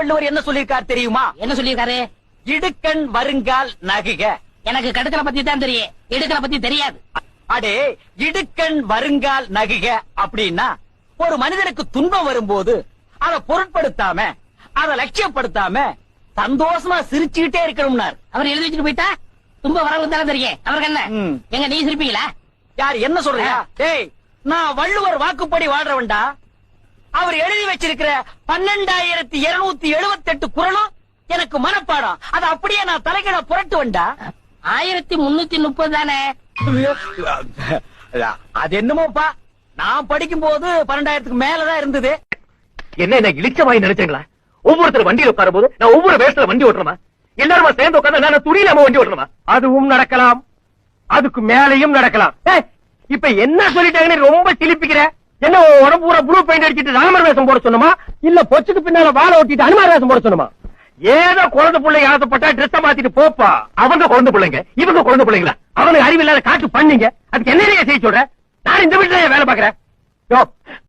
திருவள்ளுவர் என்ன சொல்லியிருக்கார் தெரியுமா? என்ன சொல்லியிருக்காரு? இடுக்கண் வருங்கால் நகுக. எனக்கு கடுக்கலை பத்தி தான் தெரியும், இடுக்கலை பத்தி தெரியாது. அடே, இடுக்கண் வருங்கால் நகுக அப்படின்னா ஒரு மனிதனுக்கு துன்பம் வரும்போது அதை பொருட்படுத்தாம, அதை லட்சியப்படுத்தாம சந்தோஷமா சிரிச்சுக்கிட்டே இருக்கணும்னார். அவர் எழுதி வச்சுட்டு போயிட்டா துன்பம் வரவு தானே தெரியும். அவருக்கு என்ன? எங்க நீ சிரிப்பீங்களா? யார் என்ன சொல்றியா? டேய், நான் வள்ளுவர் வாக்குப்படி வாழ்றவன்டா. அவர் எழுதி வச்சிருக்கிற 12,278 குறளும் எனக்கு மனப்பாடம். அது அப்படியே நான் தலைகீழ புரட்டுவேன்டா. 1330 தானே? அது என்னமோப்பா, நான் படிக்கும் போது 12,000க்கு மேலதான் இருந்தது. என்ன இழிச்சமாய் நினைச்சீங்களா? ஒவ்வொருத்தர் வண்டியில உட்காரும் போது நான் ஒவ்வொரு வேஷத்துல வண்டி ஓட்டுறமா? எல்லாருமா சேர்ந்து உட்கார்ந்து நான் துணியிலாம வண்டி ஓட்டுறமா? அதுவும் நடக்கலாம், அதுக்கு மேலையும் நடக்கலாம். இப்ப என்ன சொல்லிட்டாங்கன்னு ரொம்ப சிலிப்பிக்கிற? என்ன உடம்பு பூரா ப்ளூ பெயிண்ட் அடிச்சிட்டு ராமர் வேஷம் போட சொன்னமா, இல்ல பொச்சுக்கு பின்னால வாழை ஓட்டிட்டு அனுமார் வேஷம் போட சொன்னமா? ஏதோ குழந்தை பிள்ளை ஆசைப்பட்டா ட்ரெஸ் மாத்திட்டு போப்பா. அவங்க குழந்தை பிள்ளைங்க, இவங்க குழந்தை பிள்ளைங்களா? அவனுக்கு அறிவில்லாத காட்டு பண்ணீங்க, அதுக்கு என்ன செய்ய சொல்ற? நான் இந்த வீட்டுல வேலை பாக்குறேன்.